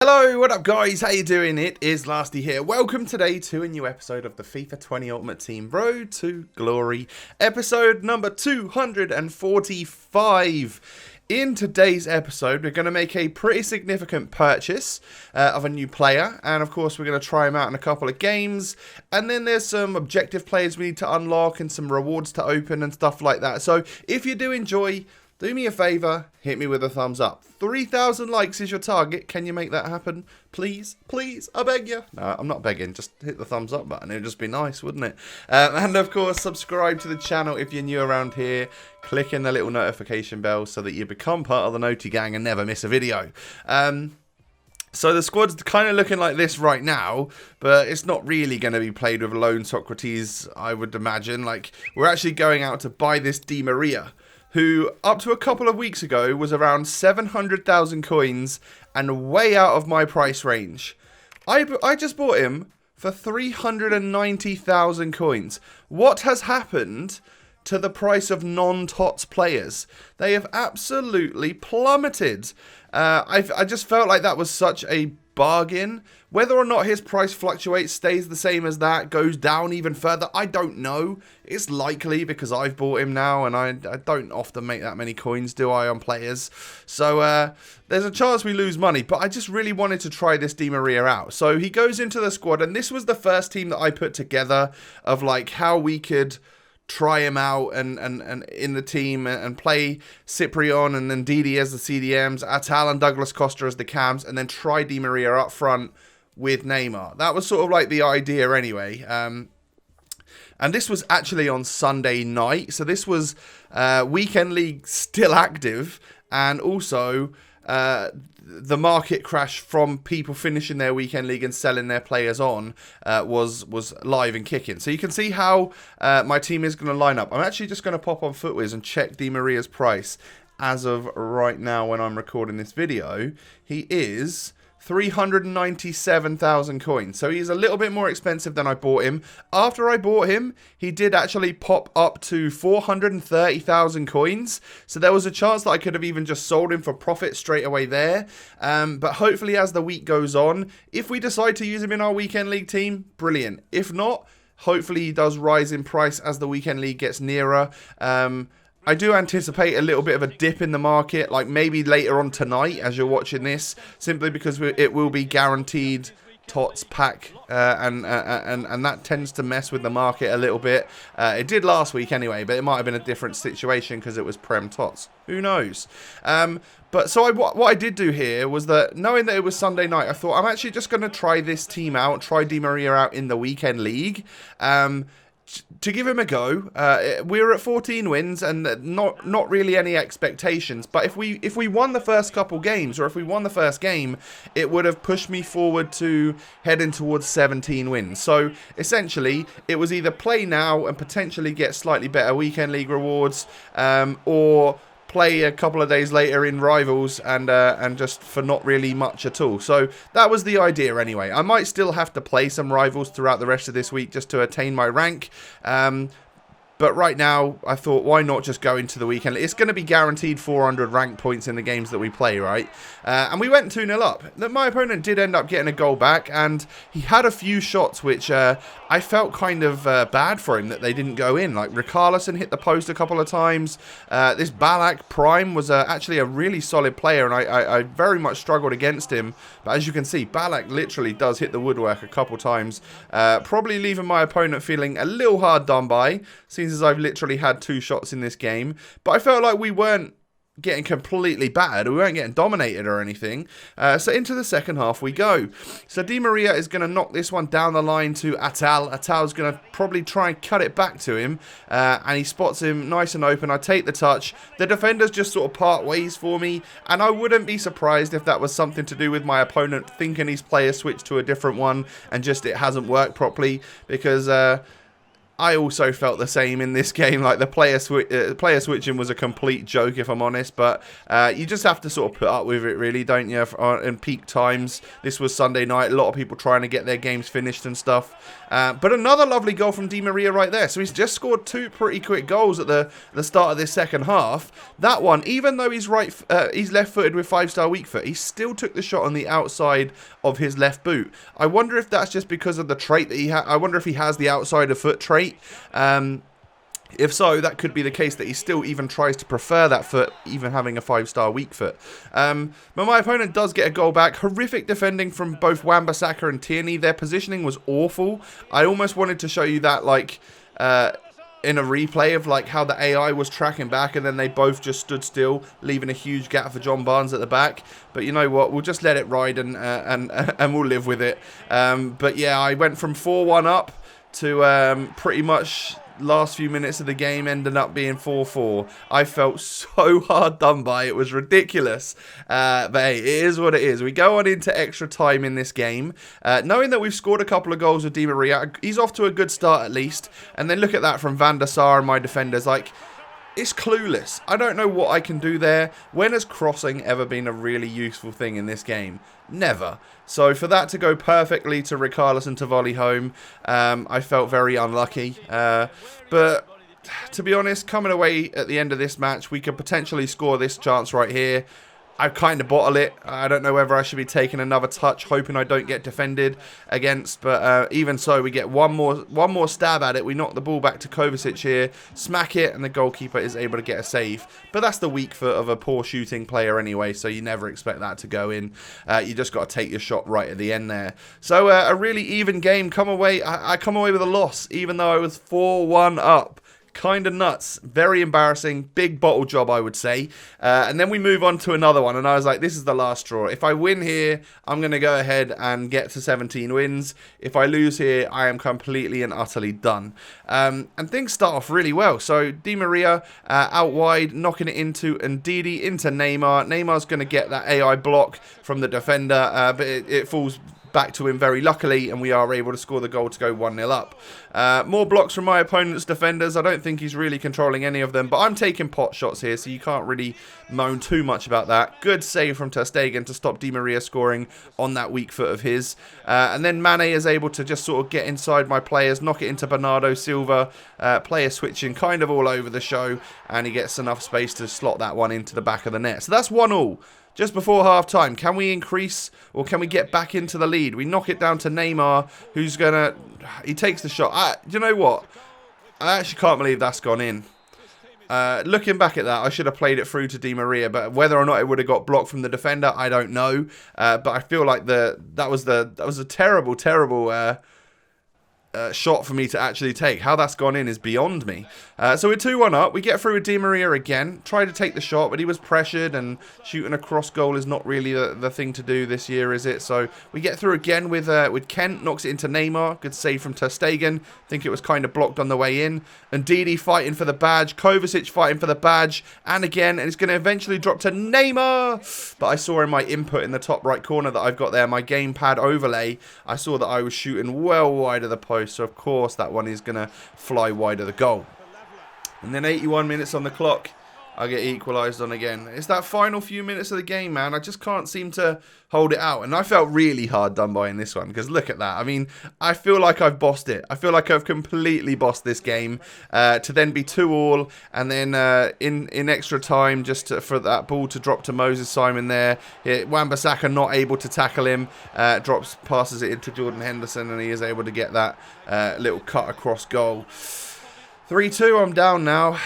Hello, what up guys, how you doing? It is Lasty here. Welcome today to a new episode of the FIFA 20 Ultimate Team Road to Glory, episode number 245. In today's episode, we're going to make a pretty significant purchase of a new player, and of course we're going to try him out in a couple of games, and then there's some objective players we need to unlock and some rewards to open and stuff like that. So if you do enjoy, do me a favour, hit me with a thumbs up. 3,000 likes is your target. Can you make that happen? Please, please, I beg you. No, I'm not begging. Just hit the thumbs up button. It would just be nice, wouldn't it? And of course, subscribe to the channel if you're new around here. Click in the little notification bell so that you become part of the Noti gang and never miss a video. So the squad's kind of looking like this right now, but it's not really going to be played with lone Socrates, I would imagine. Like, we're actually going out to buy this Di Maria, who up to a couple of weeks ago was around 700,000 coins and way out of my price range. I just bought him for 390,000 coins. What has happened to the price of non-TOTS players? They have absolutely plummeted. I just felt like that was such a bargain. Whether or not his price fluctuates, stays the same as that, goes down even further, I don't know. It's likely because I've bought him now and I don't often make that many coins, do I, on players? So there's a chance we lose money, but I just really wanted to try this Di Maria out. So he goes into the squad, and this was the first team that I put together of like how we could try him out and in the team and play Cyprian and then Didi as the CDMs, Atal and Douglas Costa as the cams, and then try Di Maria up front with Neymar. That was sort of like the idea anyway. And this was actually on Sunday night. So this was Weekend League still active, and also the market crash from people finishing their Weekend League and selling their players on was live and kicking. So you can see how my team is going to line up. I'm actually just going to pop on FUTWiz and check Di Maria's price as of right now when I'm recording this video. He is 397,000 coins. So he's a little bit more expensive than I bought him. After I bought him, he did actually pop up to 430,000 coins. So there was a chance that I could have even just sold him for profit straight away there. But hopefully as the week goes on, if we decide to use him in our Weekend League team, brilliant. If not, hopefully he does rise in price as the Weekend League gets nearer. I do anticipate a little bit of a dip in the market, like maybe later on tonight as you're watching this, simply because it will be guaranteed TOTS pack, and that tends to mess with the market a little bit. It did last week anyway, but it might have been a different situation because it was Prem TOTS. Who knows? But so what I did do here was that, knowing that it was Sunday night, I thought I'm actually just going to try this team out, try Di Maria out in the Weekend League. To give him a go. We were at 14 wins and not really any expectations, but if we won the first couple games, or if we won the first game, it would have pushed me forward to heading towards 17 wins. So essentially it was either play now and potentially get slightly better Weekend League rewards, or play a couple of days later in Rivals and just for not really much at all. So that was the idea anyway. I might still have to play some Rivals throughout the rest of this week just to attain my rank. But right now, I thought, why not just go into the weekend? It's going to be guaranteed 400 rank points in the games that we play, right? And we went 2-0 up. My opponent did end up getting a goal back, and he had a few shots which I felt kind of bad for him that they didn't go in. Like, Richarlison hit the post a couple of times. This Ballack Prime was actually a really solid player, and I very much struggled against him. But as you can see, Ballack literally does hit the woodwork a couple times, probably leaving my opponent feeling a little hard done by, since as I've literally had 2 shots in this game. But I felt like we weren't getting completely battered. We weren't getting dominated or anything. So into the second half we go. So Di Maria is going to knock this one down the line to Atal. Atal's going to probably try and cut it back to him. And he spots him nice and open. I take the touch. The defenders just sort of part ways for me. And I wouldn't be surprised if that was something to do with my opponent thinking his player switched to a different one and just it hasn't worked properly. Because I also felt the same in this game. Like the player switching was a complete joke, if I'm honest. But you just have to sort of put up with it, really, don't you? In peak times, this was Sunday night. A lot of people trying to get their games finished and stuff. But another lovely goal from Di Maria right there. So he's just scored 2 pretty quick goals at the start of this second half. That one, even though he's left-footed with 5-star weak foot, he still took the shot on the outside of his left boot. I wonder if that's just because of the trait that he has. I wonder if he has the outside of foot trait. If so, that could be the case that he still even tries to prefer that foot, even having a 5-star weak foot. But my opponent does get a goal back. Horrific defending from both Wan-Bissaka and Tierney. Their positioning was awful. I almost wanted to show you that, like, in a replay of like how the AI was tracking back, and then they both just stood still, leaving a huge gap for John Barnes at the back. But you know what? We'll just let it ride and we'll live with it. But yeah, I went from 4-1 up to pretty much last few minutes of the game ended up being 4-4. I felt so hard done by. It was ridiculous. But hey, it is what it is. We go on into extra time in this game. Knowing that we've scored a couple of goals with Di Maria, he's off to a good start at least. And then look at that from Van der Sar and my defenders. Like, it's clueless. I don't know what I can do there. When has crossing ever been a really useful thing in this game? Never. So for that to go perfectly to Richarlison to volley home, I felt very unlucky. But to be honest, coming away at the end of this match, we could potentially score this chance right here. I kind of bottle it. I don't know whether I should be taking another touch, hoping I don't get defended against. But even so, we get one more stab at it. We knock the ball back to Kovacic here, smack it, and the goalkeeper is able to get a save. But that's the weak foot of a poor shooting player anyway, so you never expect that to go in. You just got to take your shot right at the end there. So a really even game. I come away with a loss, even though I was 4-1 up. Kind of nuts. Very embarrassing. Big bottle job, I would say. And then we move on to another one. And I was like, this is the last straw. If I win here, I'm going to go ahead and get to 17 wins. If I lose here, I am completely and utterly done. And things start off really well. So Di Maria out wide, knocking it into Ndidi, into Neymar. Neymar's going to get that AI block from the defender. But it falls back to him very luckily, and we are able to score the goal to go 1-0 up. More blocks from my opponent's defenders. I don't think he's really controlling any of them, but I'm taking pot shots here, so you can't really moan too much about that. Good save from Ter Stegen to stop Di Maria scoring on that weak foot of his. And then Mane is able to just sort of get inside my players, knock it into Bernardo Silva. Player switching kind of all over the show, and he gets enough space to slot that one into the back of the net. So that's 1-1. Just before half-time, can we increase or can we get back into the lead? We knock it down to Neymar, who's going to... He takes the shot. Do you know what? I actually can't believe that's gone in. Looking back at that, I should have played it through to Di Maria, but whether or not it would have got blocked from the defender, I don't know. But I feel like that was a terrible shot for me to actually take. How that's gone in is beyond me. So we're 2-1 up. We get through with Di Maria again. Tried to take the shot, but he was pressured, and shooting a cross goal is not really the thing to do this year, is it? So we get through again with Kent. Knocks it into Neymar. Good save from Ter Stegen. think it was kind of blocked on the way in. And Ndidi fighting for the badge. Kovacic fighting for the badge. And again, and it's going to eventually drop to Neymar. But I saw in my input in the top right corner that I've got there, my gamepad overlay, I saw that I was shooting well wide of the post. So, of course, that one is going to fly wide of the goal. And then 81 minutes on the clock. I get equalised on again. It's that final few minutes of the game, man. I just can't seem to hold it out. And I felt really hard done by in this one. Because look at that. I mean, I feel like I've bossed it. I feel like I've completely bossed this game. To then be 2-2. And then in extra time, just for that ball to drop to Moses Simon there. Wan-Bissaka not able to tackle him. Passes it into Jordan Henderson. And he is able to get that little cut across goal. 3-2, I'm down now.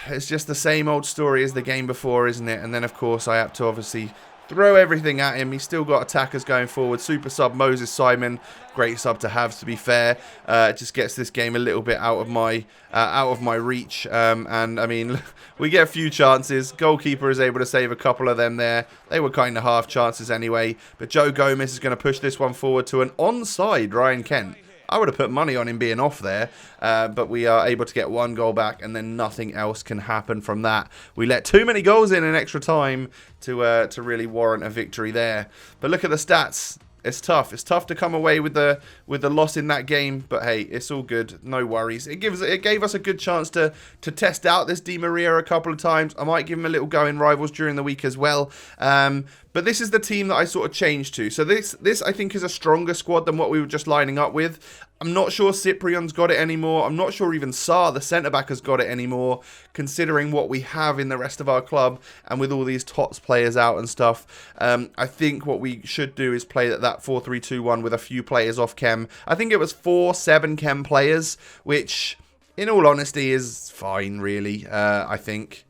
It's just the same old story as the game before, isn't it? And then, of course, I have to obviously throw everything at him. He's still got attackers going forward. Super sub Moses Simon. Great sub to have, to be fair. Just gets this game a little bit out of my reach. And, I mean, we get a few chances. Goalkeeper is able to save a couple of them there. They were kind of half chances anyway. But Joe Gomez is going to push this one forward to an onside Ryan Kent. I would have put money on him being off there, but we are able to get one goal back, and then nothing else can happen from that. We let too many goals in extra time to really warrant a victory there. But look at the stats. It's tough. It's tough to come away with the loss in that game, but hey, it's all good. No worries. It gave us a good chance to test out this Di Maria a couple of times. I might give him a little go in Rivals during the week as well. But this is the team that I sort of changed to. So this I think is a stronger squad than what we were just lining up with. I'm not sure Cyprian's got it anymore. I'm not sure even Saar, the centre-back, has got it anymore, considering what we have in the rest of our club and with all these TOTS players out and stuff. I think what we should do is play that 4-3-2-1 with a few players off chem. I think it was 4-7 chem players, which, in all honesty, is fine, really, I think.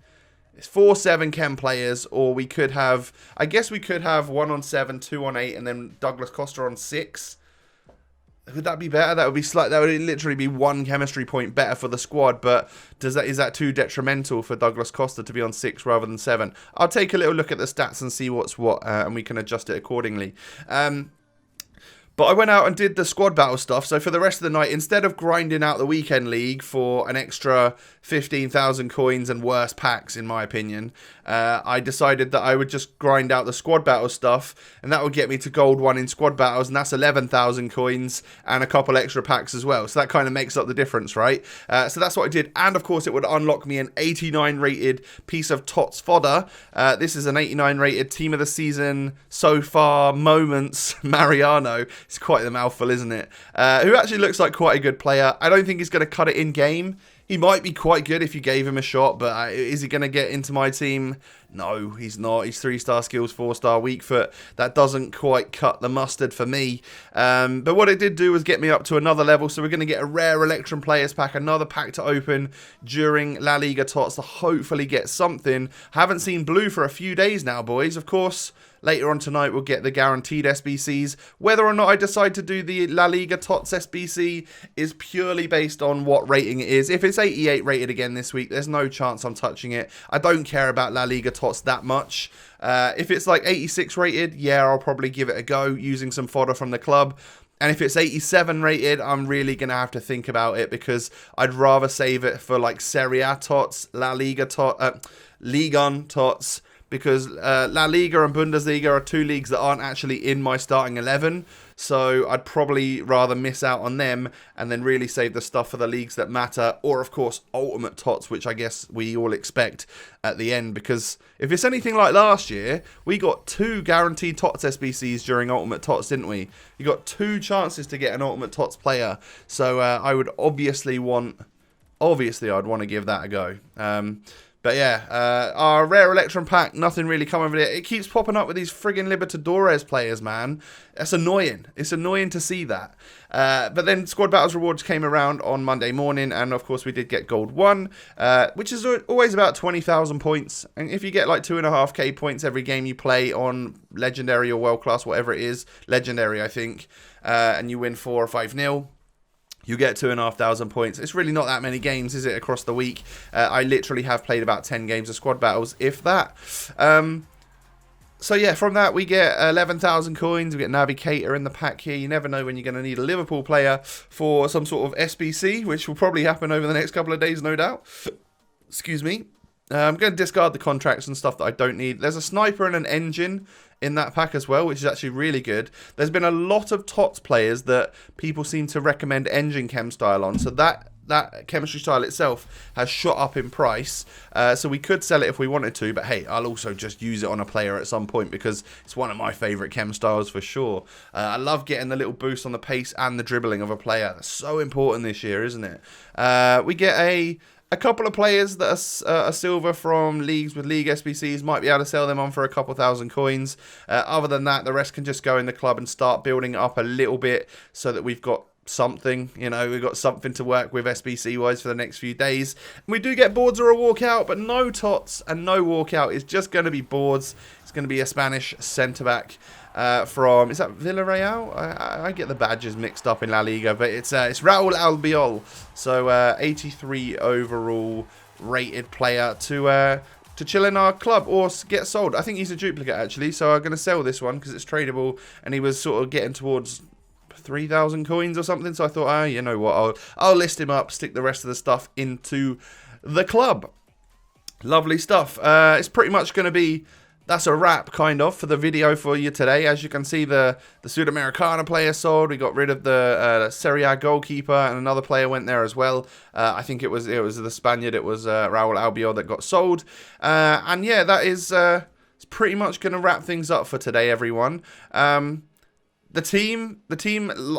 It's 4-7 chem players, or we could have... I guess we could have 1 on 7, 2 on 8, and then Douglas Costa on 6. Would that be better? That would literally be 1 chemistry point better for the squad, but is that too detrimental for Douglas Costa to be on 6 rather than 7? I'll take a little look at the stats and see what's what, and we can adjust it accordingly. But I went out and did the squad battle stuff. So for the rest of the night, instead of grinding out the weekend league for an extra 15,000 coins and worse packs, in my opinion, I decided that I would just grind out the squad battle stuff, and that would get me to gold 1 in squad battles, and that's 11,000 coins and a couple extra packs as well. So that kind of makes up the difference, right? So that's what I did, and of course it would unlock me an 89 rated piece of TOTS fodder. This is an 89 rated team of the season so far moments Mariano. It's quite the mouthful, isn't it? Who actually looks like quite a good player. I don't think he's going to cut it in game. He might be quite good if you gave him a shot, but is he going to get into my team? No, he's not. He's 3-star skills, 4-star weak foot. That doesn't quite cut the mustard for me. But what it did do was get me up to another level. So we're going to get a rare Electrum Players pack, another pack to open during La Liga TOTS to hopefully get something. Haven't seen blue for a few days now, boys. Of course, later on tonight we'll get the guaranteed SBCs. Whether or not I decide to do the La Liga TOTS SBC is purely based on what rating it is. If it's 88 rated again this week, there's no chance I'm touching it. I don't care about La Liga TOTS that much. If it's like 86 rated, yeah, I'll probably give it a go using some fodder from the club. And if it's 87 rated, I'm really going to have to think about it, because I'd rather save it for like Serie A TOTS, La Liga TOTS, Ligue 1 TOTS, because La Liga and Bundesliga are 2 leagues that aren't actually in my starting 11. So I'd probably rather miss out on them and then really save the stuff for the leagues that matter. Or, of course, Ultimate TOTS, which I guess we all expect at the end. Because if it's anything like last year, we got 2 guaranteed TOTS SBCs during Ultimate TOTS, didn't we? You got 2 chances to get an Ultimate TOTS player. So I would Obviously, I'd want to give that a go. But yeah, our rare Electrum pack, nothing really coming with it. It keeps popping up with these friggin' Libertadores players, man. That's annoying. It's annoying to see that. But then Squad Battles rewards came around on Monday morning, and of course we did get Gold 1, which is always about 20,000 points. And if you get like 2.5k points every game you play on Legendary or World Class, whatever it is, Legendary I think, and you win 4 or 5-0, you get 2,500 points. It's really not that many games, is it, across the week? I literally have played about 10 games of squad battles, if that. So yeah, from that we get 11,000 coins. We get Navigator in the pack here. You never know when you're going to need a Liverpool player for some sort of SBC, which will probably happen over the next couple of days, no doubt. Excuse me. I'm going to discard the contracts and stuff that I don't need. There's a sniper and an engine in that pack as well, which is actually really good. There's been a lot of TOTS players that people seem to recommend engine chem style on, so that chemistry style itself has shot up in price, so we could sell it if we wanted to, but hey, I'll also just use it on a player at some point because it's one of my favourite chem styles for sure. I love getting the little boost on the pace and the dribbling of a player. That's so important this year, isn't it? We get a couple of players that are silver from leagues with league SBCs. Might be able to sell them on for a couple thousand coins. Other than that, the rest can just go in the club and start building it up a little bit so that we've got something, we've got something to work with SBC wise for the next few days. And we do get boards or a walkout, but no TOTS and no walkout. It's just going to be boards. It's going to be a Spanish centre back from, is that Villarreal? I get the badges mixed up in La Liga, but it's Raul Albiol. So 83 overall rated player to chill in our club or get sold. I think he's a duplicate actually, so I'm going to sell this one because it's tradable, and he was sort of getting towards 3,000 coins or something, so I thought, you know what, I'll list him up, stick the rest of the stuff into the club. Lovely stuff. It's pretty much going to be that's a wrap, kind of, for the video for you today. As you can see, the Sudamericana player sold. We got rid of the Serie A goalkeeper, and another player went there as well. I think it was the Spaniard. It was Raul Albiol that got sold. And yeah, that is it's pretty much going to wrap things up for today, everyone. The team,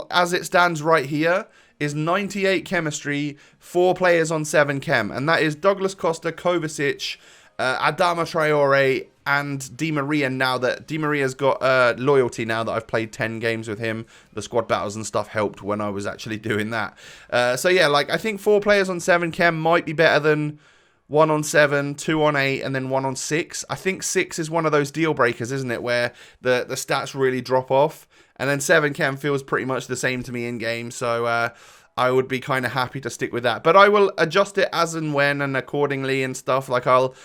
as it stands right here, is 98 chemistry, 4 players on 7 chem, and that is Douglas Costa, Kovacic, Adama Traore, and Di Maria. Now that Di Maria's got loyalty, now that I've played 10 games with him, the squad battles and stuff helped when I was actually doing that. So yeah, like, I think 4 players on 7 chem might be better than 1 on 7, 2 on 8, and then 1 on 6. I think 6 is one of those deal breakers, isn't it, where the stats really drop off, and then 7 chem feels pretty much the same to me in game. So I would be kind of happy to stick with that, but I will adjust it as and when and accordingly and stuff. Like, I'll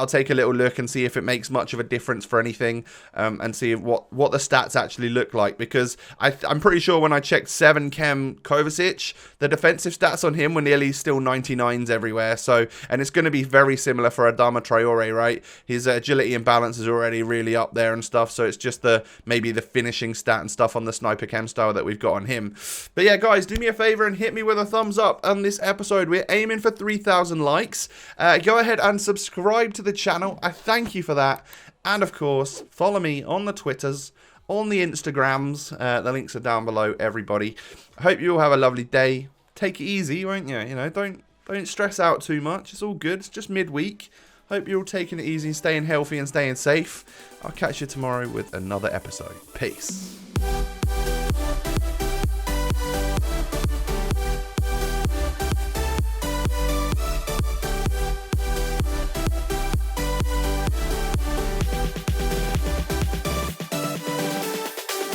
take a little look and see if it makes much of a difference for anything, and see what the stats actually look like, because I'm pretty sure when I checked 7 chem Kovacic, the defensive stats on him were nearly still 99s everywhere. So, and it's going to be very similar for Adama Traore, right? His agility and balance is already really up there and stuff. So it's just maybe the finishing stat and stuff on the sniper chem style that we've got on him. But yeah, guys, do me a favor and hit me with a thumbs up on this episode. We're aiming for 3,000 likes. Go ahead and subscribe to the channel. I thank you for that. And of course, follow me on the Twitters, on the Instagrams. The links are down below, everybody. I hope you all have a lovely day. Take it easy, won't you? You know, don't stress out too much. It's all good. It's just midweek. Hope you're all taking it easy, staying healthy and staying safe. I'll catch you tomorrow with another episode. Peace.